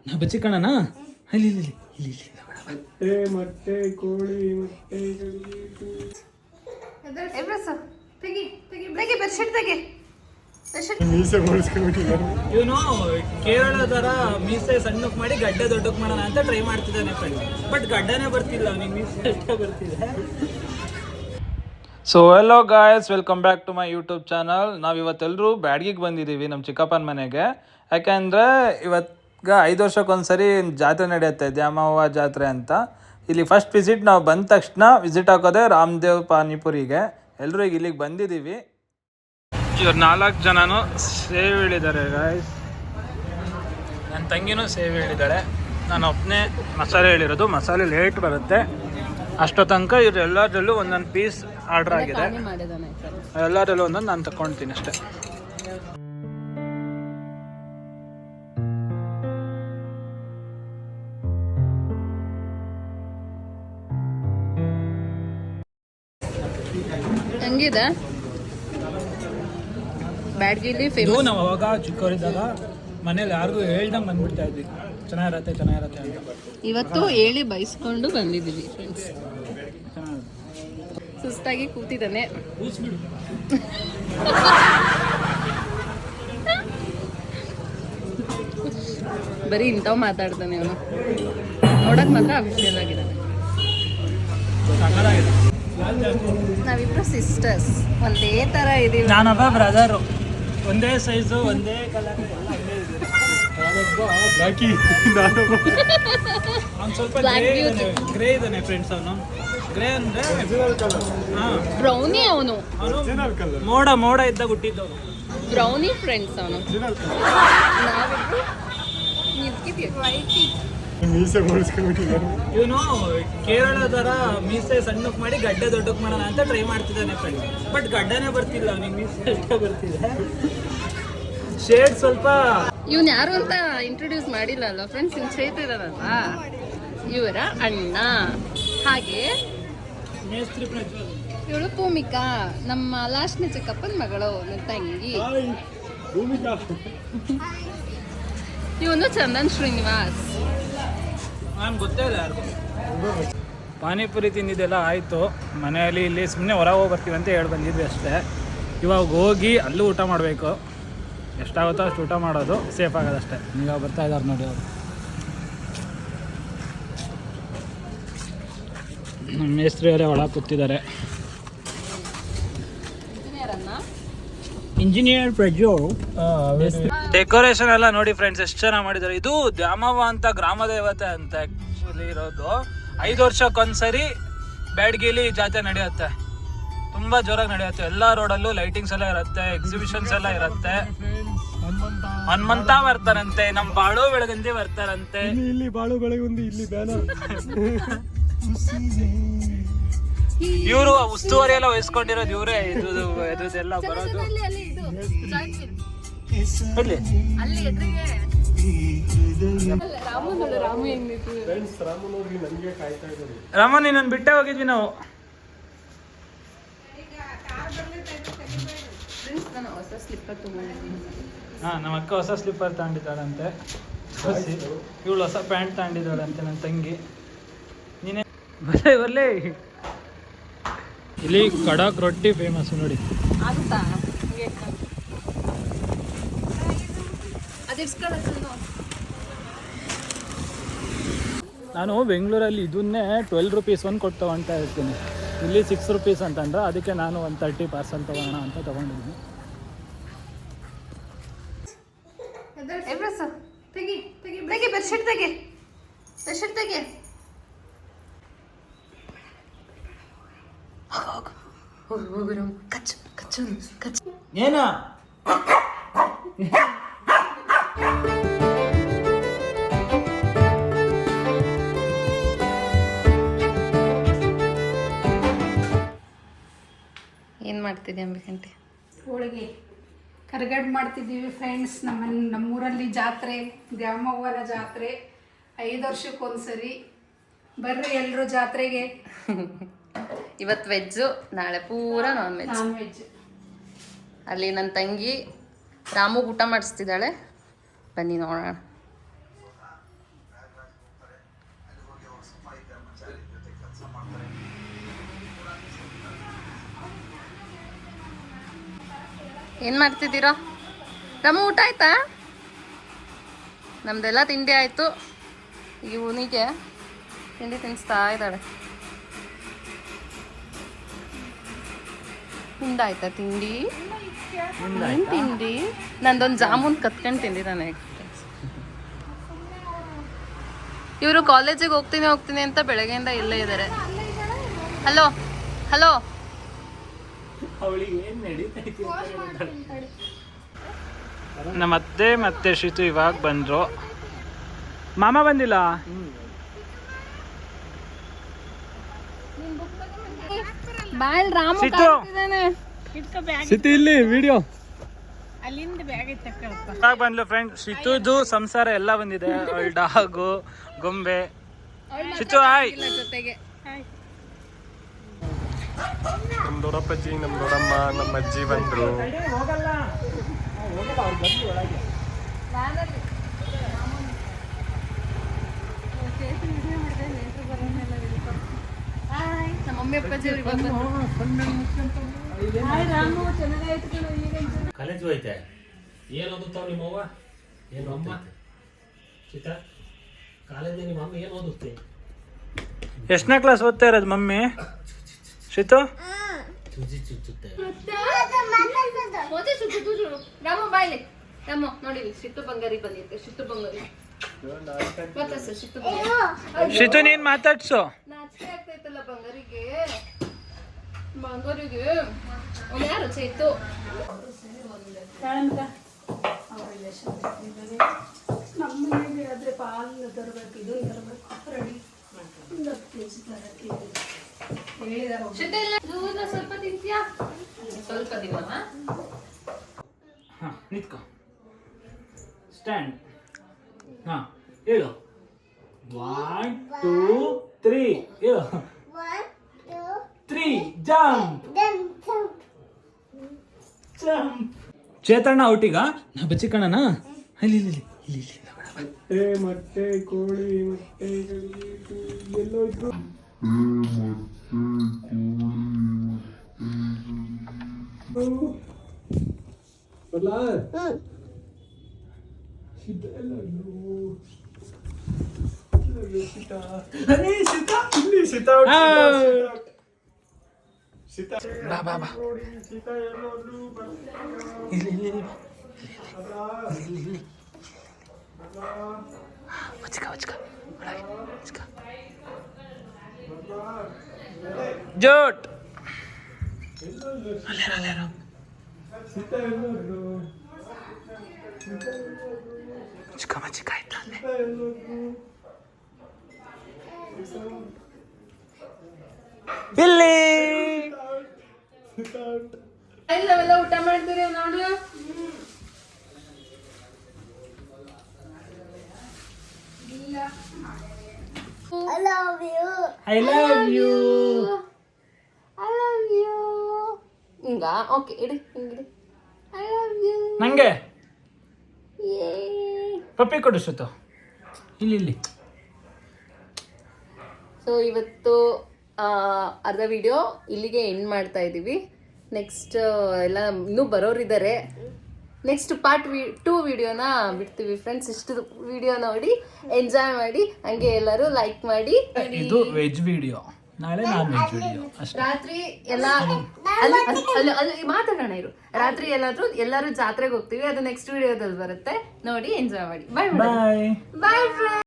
ನಾ ಬಚ್ಚಿ ಕಣನಾ ಇಲ್ಲಿ ಇಲ್ಲಿ ಇಲ್ಲಿ ಇಲ್ಲಿ ಮೊಟ್ಟೆ ಕೋಳಿ ಮೊಟ್ಟೆ ಇವನು ಕೇರಳ ತರ ಮೀಸೆ ಸಣ್ಣಕ್ ಮಾಡಿ ಗಡ್ಡೆ ದೊಡ್ಡಕ್ ಮಾಡೋಣ ಅಂತ ಟ್ರೈ ಮಾಡ್ತಿದ್ದಾನೆ ಬಟ್ ಗಡ್ಡನೇ ಬರ್ತಿಲ್ಲ ಅವನಿಗೆ ಮೀಸೆ ಅಷ್ಟೇ ಬರ್ತಿದೆ. So hello guys, welcome back to my YouTube channel. ನಾವು ಇವತ್ತೆಲ್ಲರೂ ಬ್ಯಾಡ್ಗಿಗೆ ಬಂದಿದ್ದೀವಿ ನಮ್ಮ ಚಿಕ್ಕಪ್ಪನ ಮನೆಗೆ. ಯಾಕೆಂದರೆ ಇವತ್ಗ 5 ವರ್ಷಕ್ಕೊಂದ್ಸರಿ ಜಾತ್ರೆ ನಡೆಯುತ್ತೆ, ದ್ಯಾಮವ್ವ ಜಾತ್ರೆ ಅಂತ. ಇಲ್ಲಿ ಫಸ್ಟ್ ವಿಸಿಟ್ ನಾವು ಬಂದ ತಕ್ಷಣ ವಿಸಿಟ್ ಹಾಕೋದೆ ರಾಮದೇವ್ ಪಾನಿಪುರಿಗೆ. ಎಲ್ಲರೂ ಈಗ ಇಲ್ಲಿಗೆ ಬಂದಿದ್ದೀವಿ. ಇವ್ರು 4 ಜನನು ಸೇವ್ ಹೇಳಿದ್ದಾರೆ ಗಾಯ್ಸ್. ನನ್ನ ತಂಗಿನೂ ಸೇವ್ ಹೇಳಿದ್ದಾಳೆ. ನಾನು ಒಬ್ಬನೇ ಮಸಾಲೆ ಹೇಳಿರೋದು. ಮಸಾಲೆ ಲೇಟ್ ಬರುತ್ತೆ. ಅಷ್ಟೋ ತನಕ ಇವ್ರು ಎಲ್ಲರಲ್ಲೂ ಒಂದೊಂದು ಪೀಸ್ ಆರ್ಡರ್ ಆಗಿದೆ. ಎಲ್ಲರಲ್ಲೂ ಒಂದೊಂದು ನಾನು ತಗೊಳ್ತೀನಿ ಅಷ್ಟೇ. ಹೆಂಗಿದೆ ಬ್ಯಾಡ್ಗಿಲಿ ಫೇಮಸ್? ನಾವು ಅವಾಗ ಚಿಕ್ಕವರಿದ್ದಾಗ ಮನೇಲಿ ಯಾರಿಗೂ ಹೇಳ್ದಂಗೆ ಬಂದ್ಬಿಡ್ತಾ ಇದ್ವಿ, ಚೆನ್ನಾಗಿರತ್ತೆ ಚೆನ್ನಾಗಿರತ್ತೆ ಅಂತ. ಇವತ್ತು ಹೇಳಿ ಬಯಸ್ಕೊಂಡು ಬಂದಿದ್ದೀವಿ ಫ್ರೆಂಡ್ಸ್. ಸುಸ್ತಾಗಿ ಕೂತಿದ್ದಾನೆ. ಬರೀ ಇಂಥವು ಮಾತಾಡ್ತಾನೆ ಅವನು. ನೋಡಕ್ ಮಾತ್ರ ಅಫಿಷಿಯಲ್ ಆಗಿದ್ದಾನೆ. ನಾವಿಬ್ರು ಸಿಸ್ಟರ್ಸ್, ಒಂದೇ ತರ ಇದೀವಿ. ನಾನೊಬ್ಬ ಬ್ರದರು, ಒಂದೇ ಸೈಜು ಒಂದೇ ಕಲರ್. ಸ್ವಲ್ಪ ಗ್ರೇ ಇದ್ದಾನೆ ಫ್ರೆಂಡ್ಸ್. ಅವನು ಗ್ರೇ ಅಂದ್ರೆ ಬ್ರೌನಿ. ಅವನು ಮೋಡ ಮೋಡ ಇದ್ದಾಗ ಹುಟ್ಟಿದ್ದವನು ಬ್ರೌನಿ ಫ್ರೆಂಡ್ಸ್. ಅವನು ಇವನು ಕೇರಳ ತರ ಮೀಸೆ ಸಣ್ಣಕ್ ಮಾಡಿ ಗಡ್ಡೆ ದೊಡ್ಡಕ್ ಮಾಡೋಣ ಅಂತ ಟ್ರೈ ಮಾಡ್ತಿದ್ದಾನೆ ಬಟ್ ಗಡ್ಡನೇ ಬರ್ತಿಲ್ಲ ಅವನಿಗೆ, ಮೀಸೆ ಅಷ್ಟೇ ಬರ್ತಿದೆ. ಶೇಡ್ ಸ್ವಲ್ಪ. ಇವನ್ ಯಾರು ಅಂತ ಇಂಟ್ರೊಡ್ಯೂಸ್ ಮಾಡಿಲ್ಲ ಅಲ್ವಾ ಫ್ರೆಂಡ್ಸ್? ಇವ್ನು ಚೈತ್ರ ಇದಾರಲ್ವ, ಇವರ ಅಣ್ಣ. ಹಾಗೆ ಇವಳು ಭೂಮಿಕಾ, ನಮ್ಮ ಲಾಸ್ಟ್ನೇ ಚಿಕ್ಕಪ್ಪನ ಮಗಳು, ನನ್ನ ತಂಗಿ. ಇವನು ಚಂದನ್ ಶ್ರೀನಿವಾಸ್. ನಾನು ಗೊತ್ತೇ ಇಲ್ಲ ಯಾರು. ಪಾನಿಪುರಿ ತಿಂದಿದ್ದೆಲ್ಲ ಆಯಿತು. ಮನೆಯಲ್ಲಿ ಇಲ್ಲಿ ಸುಮ್ಮನೆ ಹೊರಗೆ ಹೋಗಿ ಬರ್ತೀವಿ ಅಂತ ಹೇಳಿ ಬಂದಿದ್ವಿ ಅಷ್ಟೇ. ಇವಾಗ ಹೋಗಿ ಅಲ್ಲೂ ಊಟ ಮಾಡಬೇಕು. ಎಷ್ಟಾಗುತ್ತೋ ಅಷ್ಟು ಊಟ ಮಾಡೋದು, ಸೇಫ್ ಆಗೋದಷ್ಟೇ. ಈಗ ಬರ್ತಾ ಇದ್ದಾರೆ ನೋಡಿ ಅವರು. ನಮ್ಮ ಮೇಸ್ತ್ರಿ ಅವರೇ ಒಳಗೆ ಕೂತಿದ್ದಾರೆ. ಇಂಜಿನಿಯರ್ ಪ್ರಜ್ಜು. ಡೆಕೋರೇಷನ್ ಎಲ್ಲ ನೋಡಿ ಫ್ರೆಂಡ್ಸ್, ಎಷ್ಟು ಚೆನ್ನಾಗಿ ಮಾಡಿದ್ದಾರೆ. ಇದು ದ್ಯಾಮವ್ವ ಅಂತ ಗ್ರಾಮ ದೇವತೆ ಅಂತ ಆ್ಯಕ್ಚುಲಿ ಇರೋದು. 5 ವರ್ಷಕ್ಕೊಂದ್ಸರಿ ಬ್ಯಾಡ್ಗಿಲಿ ಜಾತ್ರೆ ನಡೆಯುತ್ತೆ. ತುಂಬ ಜೋರಾಗಿ ನಡೆಯುತ್ತೆ. ಎಲ್ಲ ರೋಡಲ್ಲೂ ಲೈಟಿಂಗ್ಸ್ ಎಲ್ಲ ಇರುತ್ತೆ, ಎಕ್ಸಿಬಿಷನ್ಸ್ ಎಲ್ಲ ಇರುತ್ತೆ. ಹನುಮಂತ ಬರ್ತಾರಂತೆ, ನಮ್ಮ ಬಾಳು ಬೆಳಗಂದಿ ಬರ್ತಾರಂತೆ. ಇಲ್ಲಿ ಬಾಳು ಬೆಳಗುಂದಿ, ಇಲ್ಲಿ ಬ್ಯಾನರ್. ಇವರು ಉಸ್ತುವಾರಿ ಎಲ್ಲ ವಹಿಸ್ಕೊಂಡಿರೋದು ಇವರೇ. ಇದೆಲ್ಲ ಬರೋದು ರಾಮ. ನೀನನ್ನು ಬಿಟ್ಟೆ ಹೋಗಿದ್ವಿ ನಾವು. ನಮ್ಮ ಅಕ್ಕ ಹೊಸ ಸ್ಲಿಪ್ಪರ್ ತಗೊಂಡಿದ್ದಾಳಂತೆ. ಇವಳು ಹೊಸ ಪ್ಯಾಂಟ್ ತಗೊಂಡಿದ್ದಾಳಂತೆ ನನ್ನ ತಂಗಿ. ನೀನೇ ಬರ್ಲೇ. ಇಲ್ಲಿ ಕಡಕ್ ರೊಟ್ಟಿ ಫೇಮಸ್ ನೋಡಿ. ನಾನು ಬೆಂಗಳೂರಲ್ಲಿ ಇದನ್ನೇ 12 ರೂಪೀಸ್ ಒಂದು ಕೊಟ್ಟು ತೊಗೊಳ್ತಾ ಇರ್ತೀನಿ. ಇಲ್ಲಿ 6 ರೂಪೀಸ್ ಅಂತಂದ್ರೆ ಅದಕ್ಕೆ ನಾನು 130 ಪಾರ್ಸಲ್ ತೊಗೋಣ ಅಂತ ತೊಗೊಂಡಿದ್ದೀನಿ. ಏನ ಏನ್ ಮಾಡ್ತಿದ್ದೆ ಅಂಬಿಕಂಟಿ? ಹೋಳಿಗೆ ಕರಗಡ್ ಮಾಡ್ತಿದ್ದೀವಿ ಫ್ರೆಂಡ್ಸ್. ನಮ್ಮೂರಲ್ಲಿ ಜಾತ್ರೆ, ದ್ಯಾಮವ್ವನ ಜಾತ್ರೆ 5 ವರ್ಷಕ್ಕೊಂದ್ಸರಿ. ಬರ್ರಿ ಎಲ್ಲರೂ ಜಾತ್ರೆಗೆ. ಇವತ್ತು ವೆಜ್ಜು, ನಾಳೆ ಪೂರ ನಾನ್ ವೆಜ್. ಅಲ್ಲಿ ನನ್ನ ತಂಗಿ ರಾಮು ಊಟ ಮಾಡಿಸ್ತಿದ್ದಾಳೆ, ಬನ್ನಿ ನೋಡೋಣ. ಏನು ಮಾಡ್ತಿದ್ದೀರಾ? ನಮ್ಮ ಊಟ ಆಯ್ತಾ? ನಮ್ದೆಲ್ಲ ತಿಂಡಿ ಆಯಿತು. ಇವನಿಗೆ ತಿಂಡಿ ತಿನ್ನಿಸ್ತಾ ಇದ್ದಾಳೆ. ನಿಂದಾಯ್ತಾ ತಿಂಡಿ? ಏನು ತಿಂಡಿ? ನಂದೊಂದು ಜಾಮೂನ್ ಕತ್ಕೊಂಡು ತಿಂದಿದ್ದಾನೆ. ಇವರು ಕಾಲೇಜಿಗೆ ಹೋಗ್ತೀನಿ ಅಂತ ಬೆಳಗ್ಗೆಯಿಂದ ಇಲ್ಲೇ ಇದ್ದಾರೆ. ಹಲೋ ಹಲೋ, ನಮ್ಮ ಅತ್ತೆ ಮತ್ತೆ ಶ್ರೀತು ಇವಾಗ ಬಂದ್ರು. ಮಾಮ ಬಂದಿಲ್ಲ. ಬಾಳ್ ರಾಮ ಸಿತು. ಸಿತಿ ಇಲ್ಲಿ ವಿಡಿಯೋ ಇವಾಗ ಬಂದ್ಲು ಫ್ರೆಂಡ್. ಶ್ರೀತುದು ಸಂಸಾರ ಎಲ್ಲ ಬಂದಿದೆ. ಅವಳ ಡಾಗು, ಗೊಂಬೆ. ಶ್ರೀತು ಹಾಯ್. ಜೊತೆಗೆ ನಮ್ ದೊಡ್ಡಪ್ಪಜ್ಜಿ, ನಮ್ ದೊಡ್ಡಮ್ಮ, ನಮ್ಮ ಅಜ್ಜಿ ಬಂದ್ರು. ನಮ್ಮ ಮಮ್ಮಿ ಅಪ್ಪಾಜಿ ಅವ್ರು ಇವಾಗ ಬಂದ್ರು. ಕಾಲೇಜ್ ಹೋಯ್ತೆ. ಏನು ಓದುತ್ತಾವ ನಿಮ್ಮವ್ವ? ಏನು ಅಮ್ಮ ಸೀತಾ? ಕಾಲೇಜ್ ನಿಮ್ಮ ಅಮ್ಮ ಏನು ಓದುತ್ತೆ? ಎಷ್ಟನೇ ಕ್ಲಾಸ್ ಓದ್ತಾ ಇರೋದು ಮಮ್ಮಿ? ಶ್ರೀತು ಚುಚ್ಚಿ ಚುಚ್ಚುತ್ತೆ. ರಾಮ ಬಾಯ್ಲಿ. ರಾಮ ನೋಡಿ, ಸಿಟ್ಟು ಬಂಗಾರಿ ಬಂದಿತ್ತೆ. ಸಿಟ್ಟು ಬಂಗಾರಿ ಮತ್ತೆ ಸಿಟ್ಟು ಬಂಗಾರಿ. ಶ್ರೀತು ನೀನ್ ಮಾತಾಡ್ಸು. ನಾಚಿಕೆ ಆಗ್ತೈತಲ್ಲ ಬಂಗಾರಿಗೆ. ಅವ್ನು ಯಾರು ಚೈತು? ನಮ್ಮ ಮನೆಗೆ ಆದರೆ ಪಾಲು ತರಬೇಕು, ಇದು ತರಬೇಕು, ರೆಡಿ 10 kg ತರಕ್ಕೆ ಹೇಳಿದಾರೆ. ಸಿಟ್ಟು ಇಲ್ಲ, ದೂರ ಸ್ವಲ್ಪ ತಿಂತೀಯಾ? ಸ್ವಲ್ಪ ದಿನವ ಹಾ ನಿಂತ್ಕೋ. ಸ್ಟ್ಯಾಂಡ್. ಹಾ ಹೇಳು. 1 2 3 ಹೇಳು. 1 2 3 ಜಂಪ್. ಚೇತಣ್ಣ ಔಟಿಗ ನಾ ಬಚ್ಚಿಕಣ್ಣನ. ಇಲ್ಲಿ ಇಲ್ಲಿ ಇಲ್ಲಿ ಇಲ್ಲಿ ಮೊಟ್ಟೆ ಕೋಳಿ ಮೊಟ್ಟೆ ಎಲ್ಲೋ ಇದ್ರು. ಬರ್ಲಾ? ಸೀತಾ ಎಲ್ಲೋ ಸೀತಾ. ಅರೇ ಸೀತಾ ಇಲ್ಲಿ ಸೀತಾ ಔಟ್. ಸೀತಾ ಬಾ ಬಾ ಬಾ. ಸೀತಾ ಎಲ್ಲೋದ್ರು. ಇಲ್ಲಿ ಇಲ್ಲಿ ಇಲ್ಲಿ ಇಲ್ಲಿ ಇಲ್ಲಿ ವಚ್ಕ ವಚ್ಕ ವಚ್ಕ. ಜೋಟ್ ಸೀತಾ ಎಲ್ಲೋದ್ರು. ಚಿಕ್ಕ ಮಚ್ಚಿಕ ಆಯ್ತಾ ಸೀತಾ ಎಲ್ಲೋದ್ರು. ಬಿಲ್ಲಿ. ಸೀತಾ ಔಟ್. ನಾವೆಲ್ಲ ಊಟ ಮಾಡ್ತೀರಿ ನೋಡು. I love you. I love you. I love you. ಹಿಂಗ ಓಕೆ ಇಡಿ, ಹಿಂಗಿಡಿ. I love you. ನಂಗೆ Yay. ಪಪ್ಪಿ ಕೊಡು ಶ್ರುತು. ಇಲ್ಲಿ ಇಲ್ಲಿ. ಸೊ ಇವತ್ತು ಅರ್ಧ ವಿಡಿಯೋ ಇಲ್ಲಿಗೆ ಎಂಡ್ ಮಾಡ್ತಾ ಇದ್ದೀವಿ. ನೆಕ್ಸ್ಟ್ ಎಲ್ಲ ಇನ್ನೂ ಬರೋರಿದ್ದಾರೆ. ನೆಕ್ಸ್ಟ್ ಪಾರ್ಟ್ 2 ವಿಡಿಯೋನ ಬಿಡ್ತೀವಿ ಫ್ರೆಂಡ್ಸ್. ಇಷ್ಟು ವಿಡಿಯೋ ನೋಡಿ ಎಂಜಾಯ್ ಮಾಡಿ, ಹಂಗೆ ಎಲ್ಲರೂ ಲೈಕ್ ಮಾಡಿ. ಇದು ವೆಜ್ ವಿಡಿಯೋ, ನಾಳೆ ನಾನ್ ವೆಜ್ ವಿಡಿಯೋ ಅಷ್ಟೇ. ರಾತ್ರಿ ಎಲ್ಲ ಅಲ್ಲಿ ಮಾತಾಡೋಣ ಇರು. ರಾತ್ರಿ ಎಲ್ಲರೂ ಜಾತ್ರೆಗೆ ಹೋಗ್ತೀವಿ. ಅದು ನೆಕ್ಸ್ಟ್ ವಿಡಿಯೋದಲ್ಲಿ ಬರುತ್ತೆ, ನೋಡಿ ಎಂಜಾಯ್ ಮಾಡಿ. Bye bye. Bye friends.